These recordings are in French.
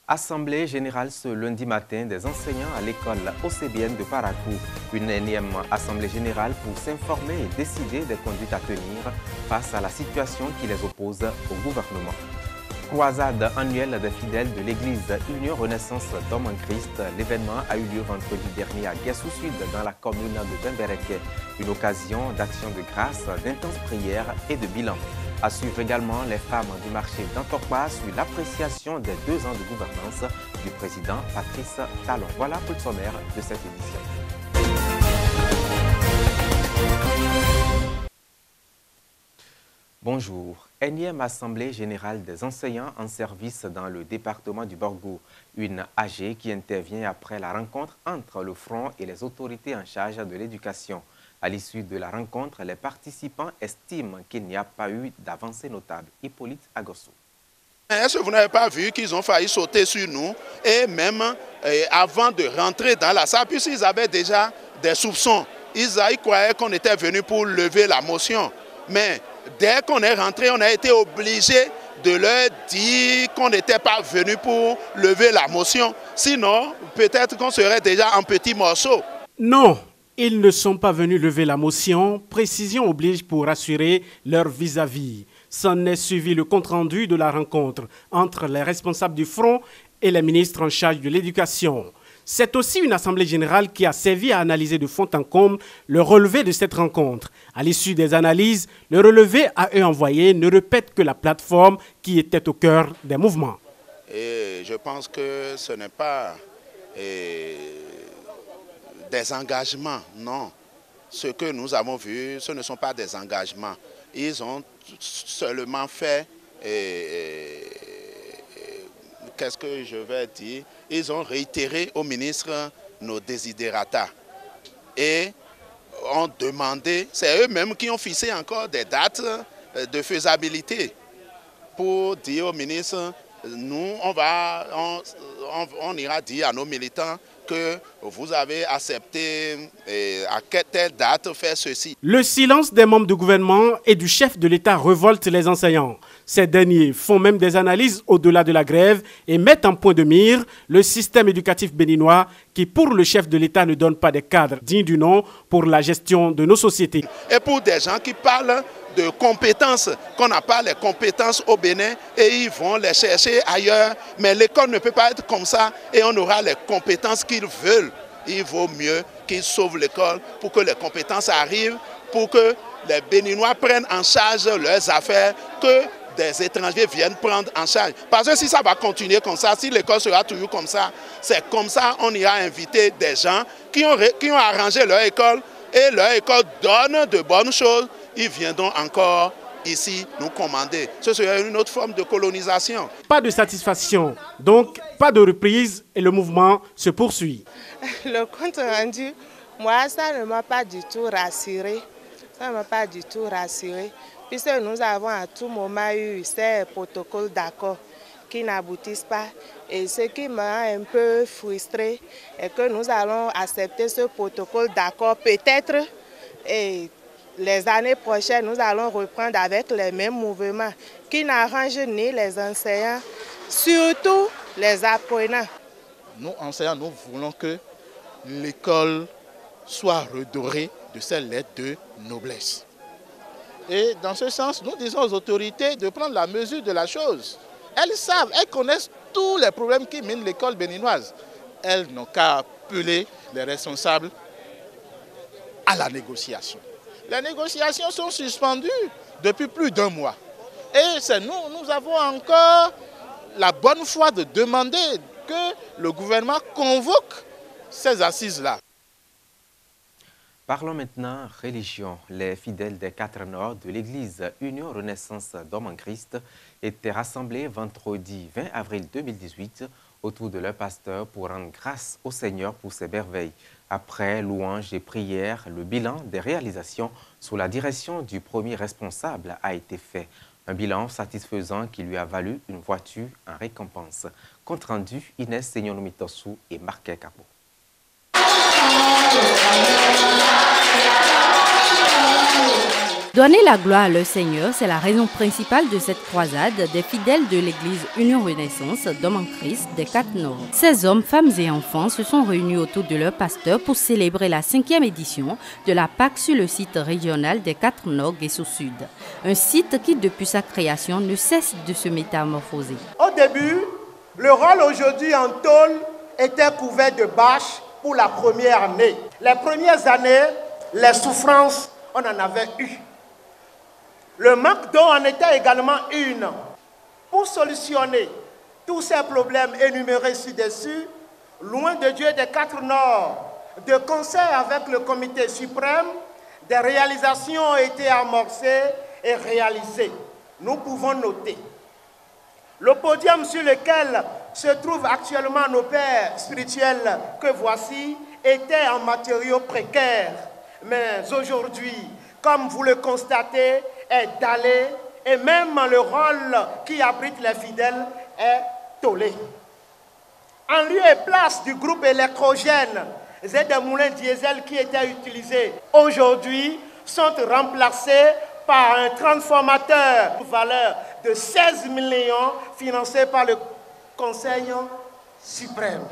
Assemblée générale ce lundi matin des enseignants à l'école OCBN de Parakou. Une énième assemblée générale pour s'informer et décider des conduites à tenir face à la situation qui les oppose au gouvernement. Croisade annuelle des fidèles de l'église Union Renaissance d'Homme en Christ. L'événement a eu lieu vendredi dernier à Guessou-Sud dans la commune de Bembereke. Une occasion d'action de grâce, d'intenses prières et de bilan. À suivre également les femmes du marché d'Antokpa sur l'appréciation des 2 ans de gouvernance du président Patrice Talon. Voilà pour le sommaire de cette édition. Bonjour. Énième Assemblée générale des enseignants en service dans le département du Borgou. Une AG qui intervient après la rencontre entre le Front et les autorités en charge de l'éducation. À l'issue de la rencontre, les participants estiment qu'il n'y a pas eu d'avancée notable. Hippolyte Agosso. Est-ce que vous n'avez pas vu qu'ils ont failli sauter sur nous et même avant de rentrer dans la salle, puisqu'ils avaient déjà des soupçons. Ils croyaient qu'on était venu pour lever la motion. Mais dès qu'on est rentré, on a été obligé de leur dire qu'on n'était pas venu pour lever la motion. Sinon, peut-être qu'on serait déjà en petits morceaux. Non, ils ne sont pas venus lever la motion. Précision oblige pour assurer leur vis-à-vis. S'en est suivi le compte-rendu de la rencontre entre les responsables du Front et les ministres en charge de l'éducation. C'est aussi une assemblée générale qui a servi à analyser de fond en comble le relevé de cette rencontre. À l'issue des analyses, le relevé à eux envoyé ne répète que la plateforme qui était au cœur des mouvements. Et je pense que ce n'est pas des engagements, non. Ce que nous avons vu, ce ne sont pas des engagements. Ils ont seulement fait, qu'est-ce que je vais dire, ils ont réitéré au ministre nos desiderata et ont demandé, c'est eux-mêmes qui ont fixé encore des dates de faisabilité pour dire au ministre, nous on ira dire à nos militants que vous avez accepté à telle date faire ceci. Le silence des membres du gouvernement et du chef de l'État révolte les enseignants. Ces derniers font même des analyses au-delà de la grève et mettent en point de mire le système éducatif béninois qui, pour le chef de l'État, ne donne pas des cadres dignes du nom pour la gestion de nos sociétés. Et pour des gens qui parlent de compétences, qu'on n'a pas les compétences au Bénin et ils vont les chercher ailleurs. Mais l'école ne peut pas être comme ça et on aura les compétences qu'ils veulent. Il vaut mieux qu'ils sauvent l'école pour que les compétences arrivent, pour que les Béninois prennent en charge leurs affaires, que des étrangers viennent prendre en charge. Parce que si ça va continuer comme ça, si l'école sera toujours comme ça, c'est comme ça on ira inviter des gens qui ont arrangé leur école et leur école donne de bonnes choses. Ils viendront encore ici nous commander. Ce serait une autre forme de colonisation. Pas de satisfaction, donc pas de reprise et le mouvement se poursuit. Le compte rendu, moi ça ne m'a pas du tout rassuré. Ça ne m'a pas du tout rassuré. Puisque nous avons à tout moment eu ces protocoles d'accord qui n'aboutissent pas. Et ce qui m'a un peu frustré est que nous allons accepter ce protocole d'accord peut-être et les années prochaines, nous allons reprendre avec les mêmes mouvements qui n'arrangent ni les enseignants, surtout les apprenants. Nous, enseignants, nous voulons que l'école soit redorée de ses lettres de noblesse. Et dans ce sens, nous disons aux autorités de prendre la mesure de la chose. Elles savent, elles connaissent tous les problèmes qui minent l'école béninoise. Elles n'ont qu'à appeler les responsables à la négociation. Les négociations sont suspendues depuis plus d'1 mois. Et c'est nous avons encore la bonne foi de demander que le gouvernement convoque ces assises-là. Parlons maintenant religion. Les fidèles des 4 Nord de l'église Union Renaissance d'Homme en Christ étaient rassemblés vendredi 20 avril 2018 autour de leur pasteur pour rendre grâce au Seigneur pour ses merveilles. Après louanges et prières, le bilan des réalisations sous la direction du premier responsable a été fait. Un bilan satisfaisant qui lui a valu une voiture en récompense. Compte rendu, Inès Seignonomitosu et Marquet Capo. Donner la gloire à leur Seigneur, c'est la raison principale de cette croisade des fidèles de l'église Union Renaissance d'Hommes en Christ des 4 Nord. Ces hommes, femmes et enfants se sont réunis autour de leur pasteur pour célébrer la 5e édition de la Pâque sur le site régional des 4 Nord et Sud. Un site qui, depuis sa création, ne cesse de se métamorphoser. Au début, le rôle aujourd'hui en tôle était couvert de bâches pour la première année. Les premières années, les souffrances, on en avait eu. Le manque d'eau en était également une. Pour solutionner tous ces problèmes énumérés ci-dessus, loin de Dieu des 4 Nord, de concert avec le comité suprême, des réalisations ont été amorcées et réalisées. Nous pouvons noter le podium sur lequel se trouvent actuellement nos pères spirituels que voici était en matériaux précaires. Mais aujourd'hui, comme vous le constatez, est dallé et même le rôle qui abrite les fidèles est tôlé. En lieu et place du groupe électrogène et des moulins diesel qui étaient utilisés aujourd'hui sont remplacés par un transformateur de valeur de 16 millions financé par le Conseil suprême.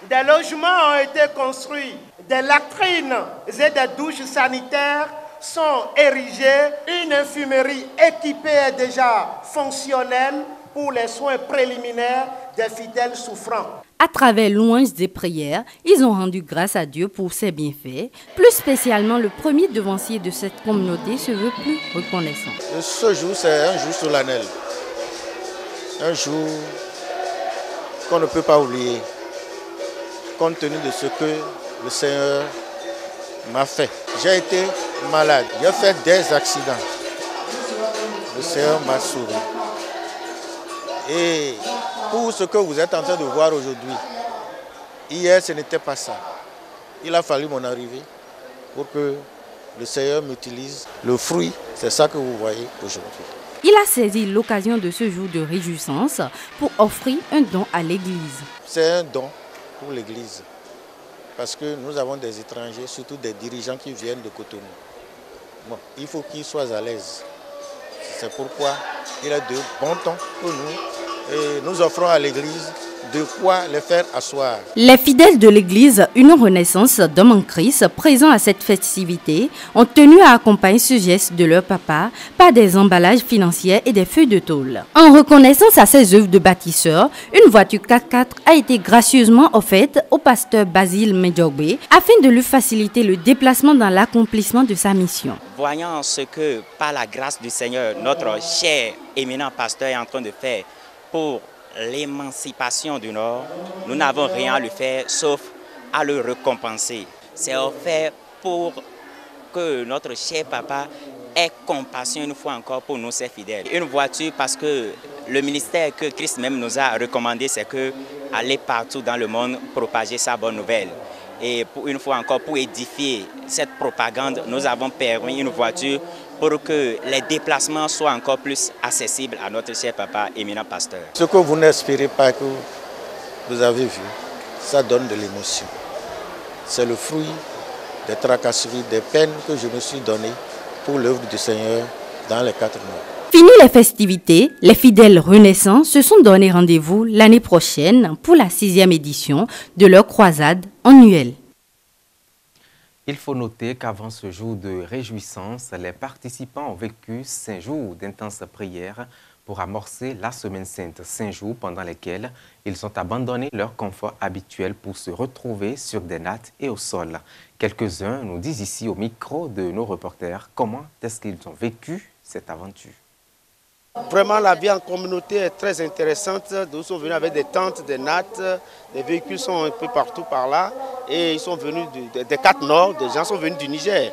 Des logements ont été construits, des latrines et des douches sanitaires sont érigées, une infirmerie équipée est déjà fonctionnelle pour les soins préliminaires des fidèles souffrants. À travers louanges et prières, ils ont rendu grâce à Dieu pour ses bienfaits. Plus spécialement, le premier devancier de cette communauté se veut plus reconnaissant. Ce jour, c'est un jour solennel. Un jour qu'on ne peut pas oublier, compte tenu de ce que le Seigneur m'a fait. J'ai été malade, j'ai fait des accidents. Le Seigneur m'a sauvé. Et pour ce que vous êtes en train de voir aujourd'hui, hier ce n'était pas ça. Il a fallu mon arrivée pour que le Seigneur m'utilise. Le fruit, c'est ça que vous voyez aujourd'hui. Il a saisi l'occasion de ce jour de réjouissance pour offrir un don à l'Église. C'est un don pour l'Église. Parce que nous avons des étrangers, surtout des dirigeants qui viennent de Cotonou. Bon, il faut qu'ils soient à l'aise. C'est pourquoi il a de bons temps pour nous. Et nous offrons à l'Église de quoi les faire asseoir. Les fidèles de l'Église Union Renaissance d'Hommes en Christ, présents à cette festivité, ont tenu à accompagner ce geste de leur papa par des emballages financiers et des feuilles de tôle. En reconnaissance à ces œuvres de bâtisseurs, une voiture 4x4 a été gracieusement offerte au pasteur Basile Medjogbe afin de lui faciliter le déplacement dans l'accomplissement de sa mission. Voyant ce que, par la grâce du Seigneur, notre cher éminent pasteur est en train de faire pour l'émancipation du Nord, nous n'avons rien à lui faire sauf à le récompenser. C'est offert pour que notre cher papa ait compassion une fois encore pour nous, ses fidèles. Une voiture parce que le ministère que Christ même nous a recommandé, c'est que aller partout dans le monde propager sa bonne nouvelle. Et pour une fois encore, pour édifier cette propagande, nous avons permis une voiture pour que les déplacements soient encore plus accessibles à notre cher papa éminent pasteur. Ce que vous n'espérez pas que vous avez vu, ça donne de l'émotion. C'est le fruit des tracasseries, des peines que je me suis donné pour l'œuvre du Seigneur dans les 4 mois. Fini les festivités, les fidèles renaissants se sont donné rendez-vous l'année prochaine pour la 6e édition de leur croisade annuelle. Il faut noter qu'avant ce jour de réjouissance, les participants ont vécu 5 jours d'intenses prières pour amorcer la Semaine Sainte. 5 jours pendant lesquels ils ont abandonné leur confort habituel pour se retrouver sur des nattes et au sol. Quelques-uns nous disent ici au micro de nos reporters comment est-ce qu'ils ont vécu cette aventure. Vraiment, la vie en communauté est très intéressante. Nous sommes venus avec des tentes, des nattes, des véhicules sont un peu partout par là. Et ils sont venus des 4 Nord, des gens sont venus du Niger,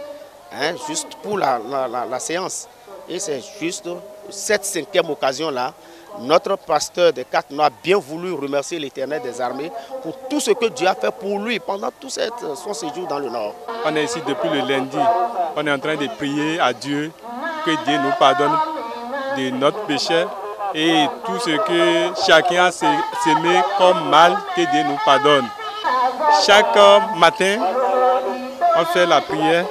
juste pour la séance. Et c'est juste cette 5e occasion-là, notre pasteur des 4 Nord a bien voulu remercier l'Éternel des armées pour tout ce que Dieu a fait pour lui pendant tout son séjour dans le Nord. On est ici depuis le lundi. On est en train de prier à Dieu que Dieu nous pardonne de notre péché et tout ce que chacun a semé comme mal, que Dieu nous pardonne. Chaque matin, on fait la prière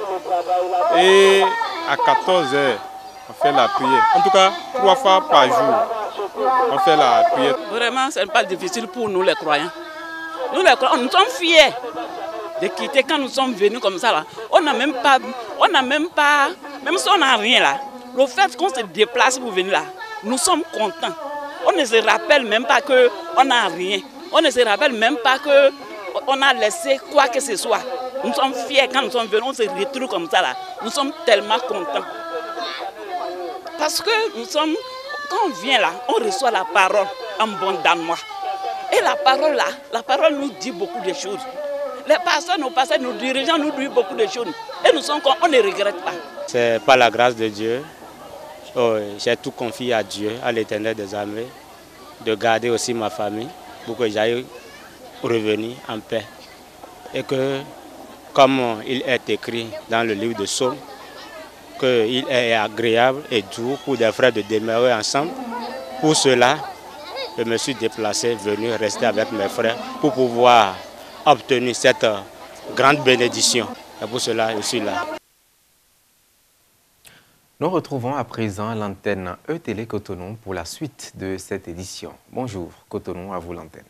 et à 14h, on fait la prière. En tout cas, 3 fois par jour, on fait la prière. Vraiment, ce n'est pas difficile pour nous les croyants. Nous les croyants, nous sommes fiers de quitter quand nous sommes venus comme ça là. On n'a même pas, même si on n'a rien là, le fait qu'on se déplace pour venir là, nous sommes contents. On ne se rappelle même pas qu'on n'a rien. On ne se rappelle même pas qu'on a laissé quoi que ce soit. Nous sommes fiers quand nous sommes venus, on se retrouve comme ça là. Nous sommes tellement contents. Parce que nous sommes, quand on vient là, on reçoit la parole en bon danois. Et la parole là, la parole nous dit beaucoup de choses. Les pasteurs, nos dirigeants nous disent beaucoup de choses. Et nous sommes on ne regrette pas. C'est par la grâce de Dieu. J'ai tout confié à Dieu, à l'Éternel des armées, de garder aussi ma famille pour que j'aille revenir en paix. Et que, comme il est écrit dans le livre de Psaume, qu'il est agréable et doux pour des frères de demeurer ensemble. Pour cela, je me suis déplacé, venu rester avec mes frères pour pouvoir obtenir cette grande bénédiction. Et pour cela, je suis là. Nous retrouvons à présent l'antenne E-Télé Cotonou pour la suite de cette édition. Bonjour Cotonou, à vous l'antenne.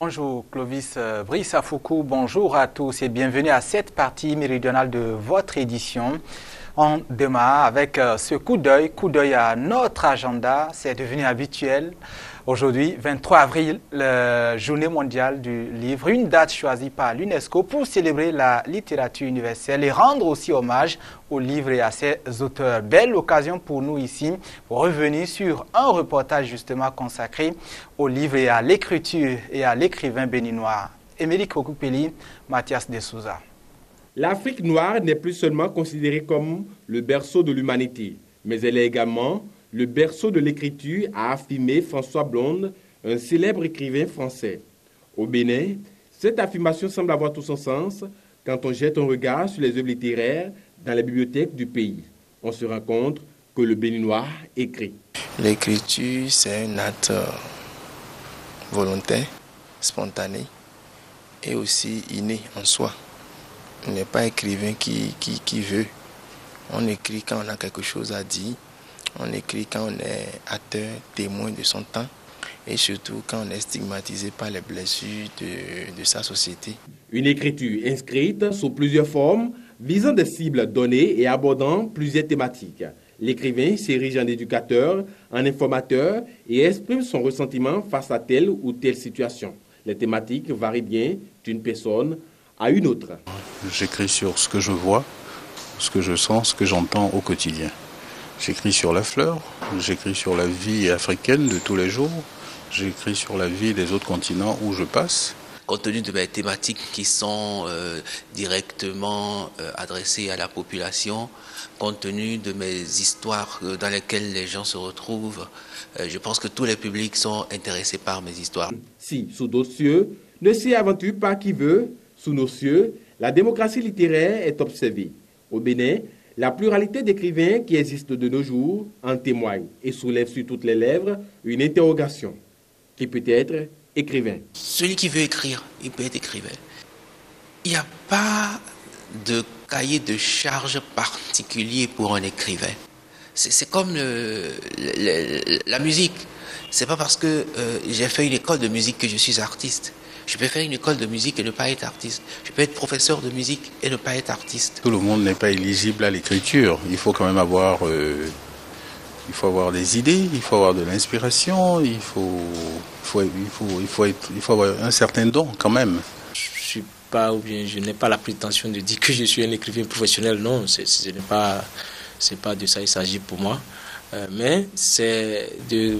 Bonjour Clovis Brice Afoukou, bonjour à tous et bienvenue à cette partie méridionale de votre édition. On démarre avec ce coup d'œil à notre agenda, c'est devenu habituel. Aujourd'hui, 23 avril, la journée mondiale du livre, une date choisie par l'UNESCO pour célébrer la littérature universelle et rendre aussi hommage aux livres et à ses auteurs. Belle occasion pour nous ici pour revenir sur un reportage justement consacré aux livres et à l'écriture et à l'écrivain béninois. Émeric Okupeli, Mathias de Souza. L'Afrique noire n'est plus seulement considérée comme le berceau de l'humanité, mais elle est également le berceau de l'écriture, a affirmé François Blonde, un célèbre écrivain français. Au Bénin, cette affirmation semble avoir tout son sens quand on jette un regard sur les œuvres littéraires dans les bibliothèques du pays. On se rend compte que le Béninois écrit. L'écriture, c'est un acte volontaire, spontané et aussi inné en soi. On n'est pas écrivain qui veut. On écrit quand on a quelque chose à dire. On écrit quand on est acteur, témoin de son temps et surtout quand on est stigmatisé par les blessures de sa société. Une écriture inscrite sous plusieurs formes, visant des cibles données et abordant plusieurs thématiques. L'écrivain s'érige en éducateur, en informateur et exprime son ressentiment face à telle ou telle situation. Les thématiques varient bien d'une personne à une autre. J'écris sur ce que je vois, ce que je sens, ce que j'entends au quotidien. J'écris sur la fleur, j'écris sur la vie africaine de tous les jours, j'écris sur la vie des autres continents où je passe. Compte tenu de mes thématiques qui sont directement adressées à la population, compte tenu de mes histoires dans lesquelles les gens se retrouvent, je pense que tous les publics sont intéressés par mes histoires. Si, sous d'autres cieux, ne s'y aventure pas qui veut, sous nos cieux, la démocratie littéraire est observée. Au Bénin, la pluralité d'écrivains qui existent de nos jours en témoigne et soulève sur toutes les lèvres une interrogation. Qui peut être écrivain? Celui qui veut écrire, il peut être écrivain. Il n'y a pas de cahier de charge particulier pour un écrivain. C'est comme la musique. C'est pas parce que j'ai fait une école de musique que je suis artiste. Je peux faire une école de musique et ne pas être artiste. Je peux être professeur de musique et ne pas être artiste. Tout le monde n'est pas éligible à l'écriture. Il faut quand même avoir, des idées, il faut avoir de l'inspiration, il faut avoir un certain don quand même. Je n'ai pas la prétention de dire que je suis un écrivain professionnel. Non, ce n'est pas de ça il s'agit pour moi. Mais c'est de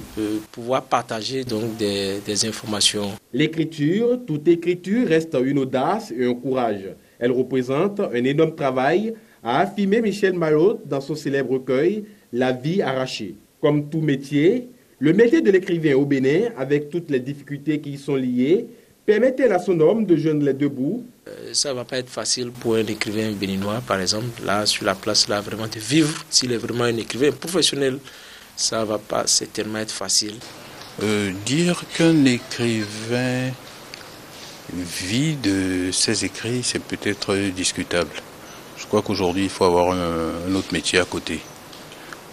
pouvoir partager donc des informations. L'écriture, toute écriture reste une audace et un courage. Elle représente un énorme travail, a affirmé Michel Maillot dans son célèbre recueil « La vie arrachée ». Comme tout métier, le métier de l'écrivain au Bénin, avec toutes les difficultés qui y sont liées, permet-elle à son homme de joindre les deux bouts? Ça ne va pas être facile pour un écrivain béninois, par exemple, là, sur la place, là, vraiment de vivre. S'il est vraiment un écrivain professionnel, ça ne va pas certainement être facile. Dire qu'un écrivain vit de ses écrits, c'est peut-être discutable. Je crois qu'aujourd'hui, il faut avoir un autre métier à côté.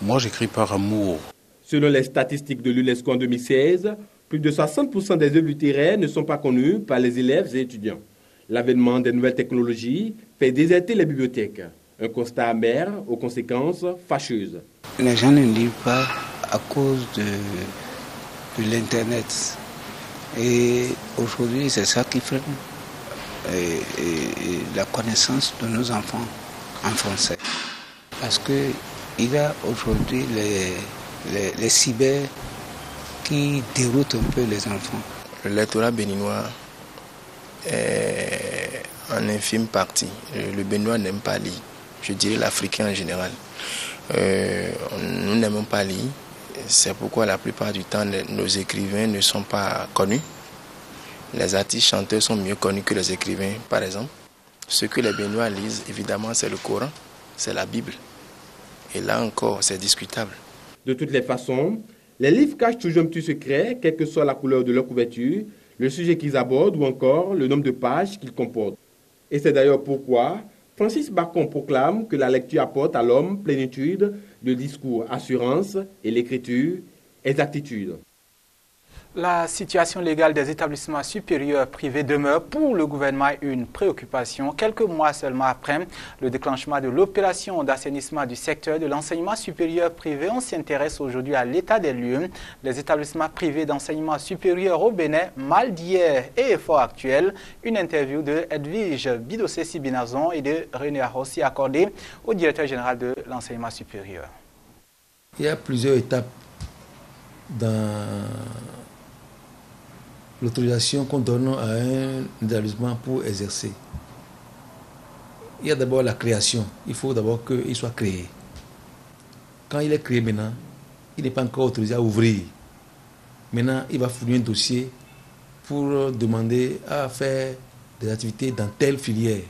Moi, j'écris par amour. Selon les statistiques de l'UNESCO en 2016, plus de 60% des œuvres littéraires ne sont pas connues par les élèves et étudiants. L'avènement des nouvelles technologies fait déserter les bibliothèques. Un constat amer aux conséquences fâcheuses. Les gens ne lisent pas à cause de l'Internet. Et aujourd'hui, c'est ça qui freine la connaissance de nos enfants en français. Parce qu'il y a aujourd'hui les cyber qui déroutent un peu les enfants. Le lectorat béninois est en infime partie. Le Béninois n'aime pas lire. Je dirais l'Africain en général. Nous n'aimons pas lire. C'est pourquoi la plupart du temps, nos écrivains ne sont pas connus. Les artistes chanteurs sont mieux connus que les écrivains, par exemple. Ce que les Béninois lisent, évidemment, c'est le Coran, c'est la Bible. Et là encore, c'est discutable. De toutes les façons, les livres cachent toujours un petit secret, quelle que soit la couleur de leur couverture, le sujet qu'ils abordent ou encore le nombre de pages qu'ils comportent. Et c'est d'ailleurs pourquoi Francis Bacon proclame que la lecture apporte à l'homme plénitude, le discours assurance et l'écriture exactitude. La situation légale des établissements supérieurs privés demeure pour le gouvernement une préoccupation. Quelques mois seulement après le déclenchement de l'opération d'assainissement du secteur de l'enseignement supérieur privé, on s'intéresse aujourd'hui à l'état des lieux. Les établissements privés d'enseignement supérieur au Bénin, mal d'hier et effort actuel. Une interview de Edwige Bidossé-Sibinazon et de René Arossi accordée au directeur général de l'enseignement supérieur. Il y a plusieurs étapes dans l'autorisation qu'on donne à un établissement pour exercer. Il y a d'abord la création. Il faut d'abord qu'il soit créé. Quand il est créé maintenant, il n'est pas encore autorisé à ouvrir. Maintenant, il va fournir un dossier pour demander à faire des activités dans telle filière.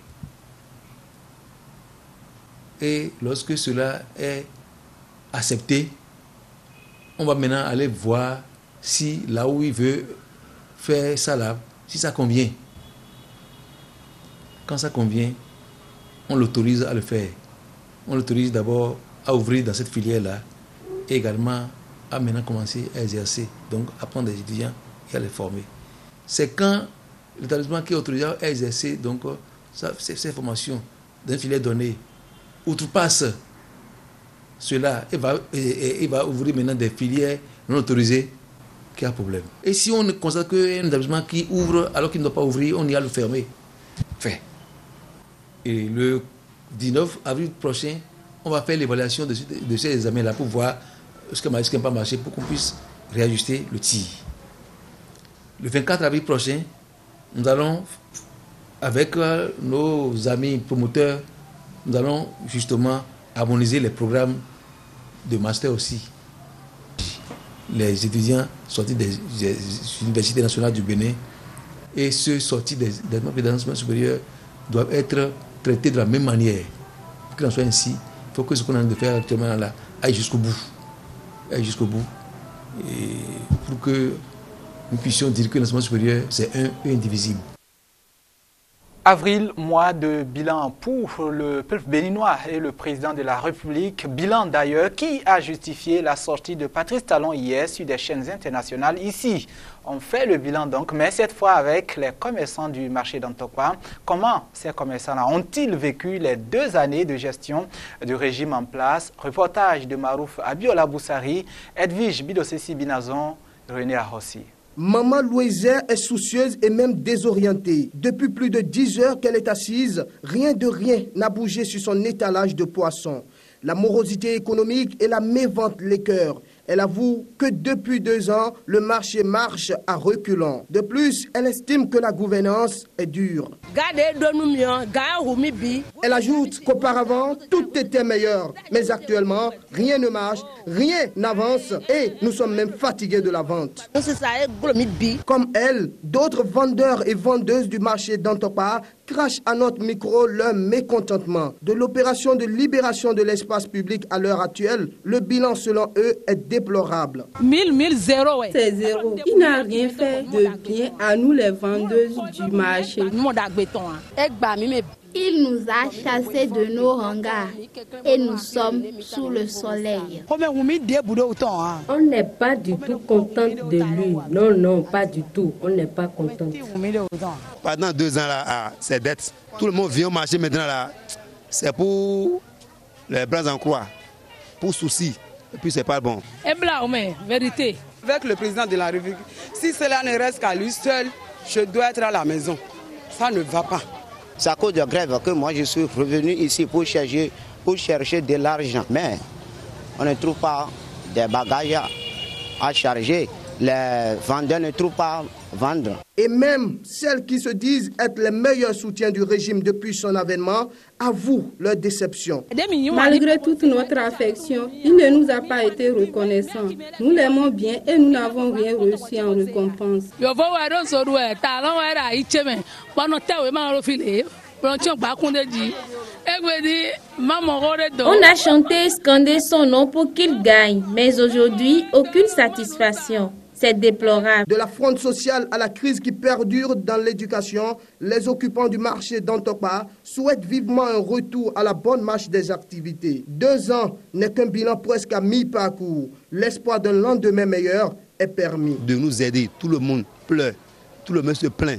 Et lorsque cela est accepté, on va maintenant aller voir si là où il veut faire ça là, si ça convient. Quand ça convient, on l'autorise à le faire. On l'autorise d'abord à ouvrir dans cette filière-là et également à maintenant commencer à exercer, donc à prendre des étudiants et à les former. C'est quand l'établissement qui est autorisé à exercer donc ces formations dans une filière donnée outrepasse cela et va ouvrir maintenant des filières non autorisées, qu'il y a un problème. Et si on constate qu'un établissement qui ouvre alors qu'il ne doit pas ouvrir, on ira le fermer. Fait. Et le 19 avril prochain, on va faire l'évaluation de ces examens-là pour voir ce qui n'a pas marché, pour qu'on puisse réajuster le tir. Le 24 avril prochain, nous allons, avec nos amis promoteurs, nous allons justement harmoniser les programmes de master aussi. Les étudiants sortis des universités nationales du Bénin et ceux sortis des enseignements supérieurs doivent être traités de la même manière. Pour qu'il en soit ainsi, il faut que ce qu'on a de faire actuellement là aille jusqu'au bout. Aille jusqu'au bout. Et pour que nous puissions dire que l'enseignement supérieur, c'est un et indivisible. Avril, mois de bilan pour le peuple béninois et le président de la République. Bilan d'ailleurs qui a justifié la sortie de Patrice Talon hier sur des chaînes internationales. Ici, on fait le bilan donc, mais cette fois avec les commerçants du marché d'Antokwa. Comment ces commerçants-là ont-ils vécu les 2 années de gestion du régime en place? Reportage de Marouf Abiola Boussari, Edwige Bidossé-Sibinazon, René Arossi. Maman Louisa est soucieuse et même désorientée. Depuis plus de 10 heures qu'elle est assise, rien n'a bougé sur son étalage de poissons. La morosité économique et la mévente les cœurs. Elle avoue que depuis 2 ans, le marché marche à reculons. De plus, elle estime que la gouvernance est dure. Elle ajoute qu'auparavant, tout était meilleur. Mais actuellement, rien ne marche, rien n'avance et nous sommes même fatigués de la vente. Comme elle, d'autres vendeurs et vendeuses du marché d'Antokwa crachent à notre micro leur mécontentement. De l'opération de libération de l'espace public à l'heure actuelle, le bilan selon eux est déplorable. 0, ouais. C'est 0. Il n'a rien fait de bien à nous les vendeuses du marché. Il nous a chassés de nos hangars et nous sommes sous le soleil. On n'est pas du tout content de lui. Non, non, pas du tout. On n'est pas content. Pendant 2 ans, là, c'est dette. Tout le monde vient au marché maintenant, là. C'est pour les bras en croix, pour souci. Et puis, c'est pas bon. Et blanc, mais vérité. Avec le président de la République, si cela ne reste qu'à lui seul, je dois être à la maison. Ça ne va pas. C'est à cause de grève que moi je suis revenu ici pour chercher de l'argent. Mais on ne trouve pas des bagages à charger. Les vendeurs ne trouvent pas à vendre. Et même celles qui se disent être les meilleurs soutiens du régime depuis son avènement avouent leur déception. Malgré toute notre affection, il ne nous a pas été reconnaissant. Nous l'aimons bien et nous n'avons rien reçu en récompense. On a chanté et scandé son nom pour qu'il gagne, mais aujourd'hui, aucune satisfaction. C'est déplorable. De la fronde sociale à la crise qui perdure dans l'éducation, les occupants du marché d'Antokpa souhaitent vivement un retour à la bonne marche des activités. 2 ans n'est qu'un bilan presque à mi-parcours. L'espoir d'un lendemain meilleur est permis. De nous aider, tout le monde pleure, tout le monde se plaint.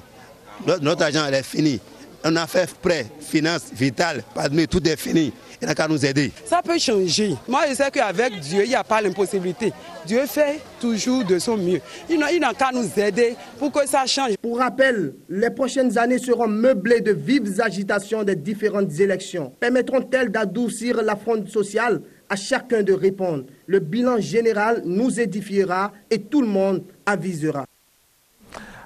Notre argent est fini. On a fait prêt, finance, vital, mais tout est fini. Il n'a qu'à nous aider. Ça peut changer. Moi, je sais qu'avec Dieu, il n'y a pas l'impossibilité. Dieu fait toujours de son mieux. Il n'a qu'à nous aider pour que ça change. Pour rappel, les prochaines années seront meublées de vives agitations des différentes élections. Permettront-elles d'adoucir la fronde sociale? À chacun de répondre. Le bilan général nous édifiera et tout le monde avisera.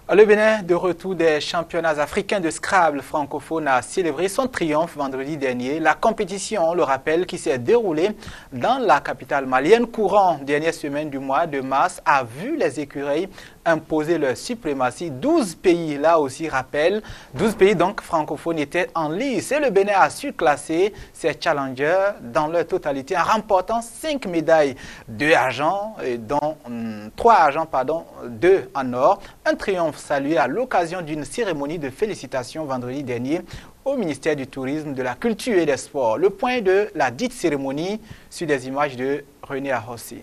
Le Bénin, de retour des championnats africains de Scrabble francophone, a célébré son triomphe vendredi dernier. La compétition, on le rappelle, qui s'est déroulée dans la capitale malienne courant dernière semaine du mois de mars, a vu les écureuils imposer leur suprématie. 12 pays, là aussi, rappelle, 12 pays donc francophones étaient en lice. Et le Bénin a su classer ses challengers dans leur totalité en remportant 5 médailles, 2 argent, dont 3 argent, 2 en or. Un triomphe salué à l'occasion d'une cérémonie de félicitations vendredi dernier au ministère du Tourisme, de la Culture et des Sports. Le point de la dite cérémonie sur des images de René Arrossi.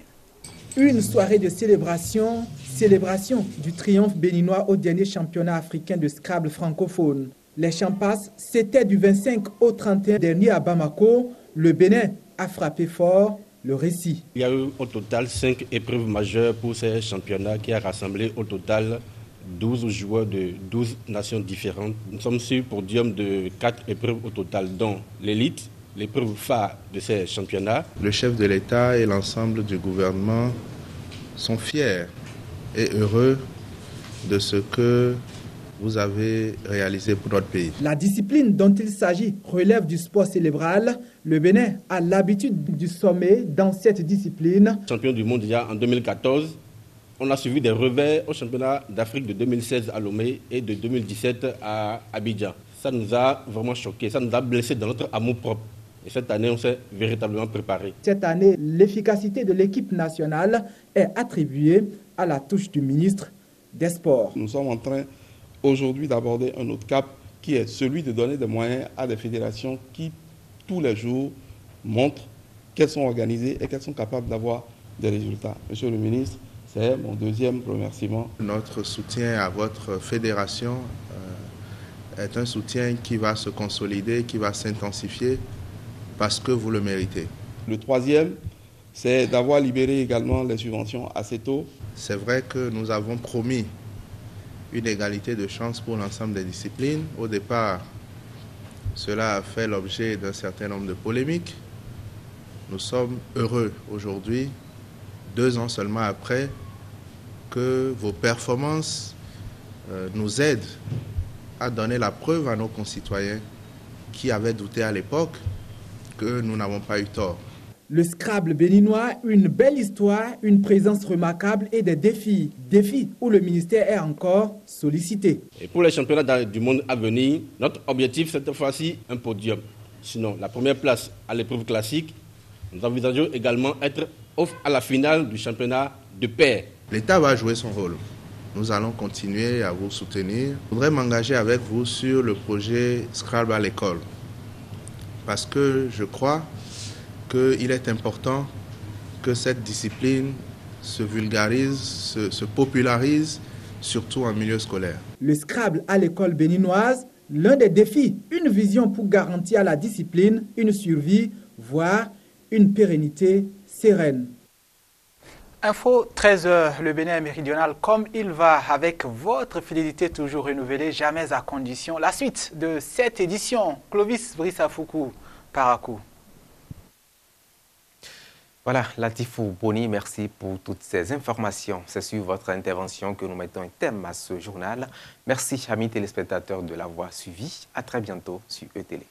Une soirée de célébration du triomphe béninois au dernier championnat africain de Scrabble francophone. Les Champas, c'était du 25 au 31 dernier à Bamako. Le Bénin a frappé fort le récit. Il y a eu au total 5 épreuves majeures pour ces championnats qui a rassemblé au total 12 joueurs de 12 nations différentes. Nous sommes sur le podium de 4 épreuves au total, dont l'élite, l'épreuve phare de ces championnats. Le chef de l'État et l'ensemble du gouvernement sont fiers et heureux de ce que vous avez réalisé pour notre pays. La discipline dont il s'agit relève du sport cérébral. Le Bénin a l'habitude du sommet dans cette discipline. Champion du monde déjà en 2014, on a suivi des revers au championnat d'Afrique de 2016 à Lomé et de 2017 à Abidjan. Ça nous a vraiment choqués, ça nous a blessés dans notre amour-propre. Et cette année, on s'est véritablement préparé. Cette année, l'efficacité de l'équipe nationale est attribuée à la touche du ministre des Sports. Nous sommes en train aujourd'hui d'aborder un autre cap qui est celui de donner des moyens à des fédérations qui, tous les jours, montrent qu'elles sont organisées et qu'elles sont capables d'avoir des résultats. Monsieur le ministre, c'est mon deuxième remerciement. Notre soutien à votre fédération est un soutien qui va se consolider, qui va s'intensifier parce que vous le méritez. Le troisième, c'est d'avoir libéré également les subventions assez tôt. C'est vrai que nous avons promis une égalité de chance pour l'ensemble des disciplines. Au départ, cela a fait l'objet d'un certain nombre de polémiques. Nous sommes heureux aujourd'hui, 2 ans seulement après, que vos performances nous aident à donner la preuve à nos concitoyens qui avaient douté à l'époque que nous n'avons pas eu tort. Le Scrabble béninois, une belle histoire, une présence remarquable et des défis. Défis où le ministère est encore sollicité. Et pour les championnats du monde à venir, notre objectif cette fois-ci, un podium. Sinon, la première place à l'épreuve classique, nous envisageons également être à la finale du championnat de pair. L'État va jouer son rôle. Nous allons continuer à vous soutenir. Je voudrais m'engager avec vous sur le projet Scrabble à l'école. Parce que je crois qu'il est important que cette discipline se vulgarise, se popularise, surtout en milieu scolaire. Le Scrabble à l'école béninoise, l'un des défis, une vision pour garantir la discipline, une survie, voire une pérennité sereine. Info 13h, le Bénin méridional comme il va, avec votre fidélité toujours renouvelée, jamais à condition. La suite de cette édition, Clovis Brice Afoukou, Parakou. Voilà, Latifou Boni, merci pour toutes ces informations. C'est sur votre intervention que nous mettons un thème à ce journal. Merci, amis téléspectateurs, de l'avoir suivi. À très bientôt sur ETélé.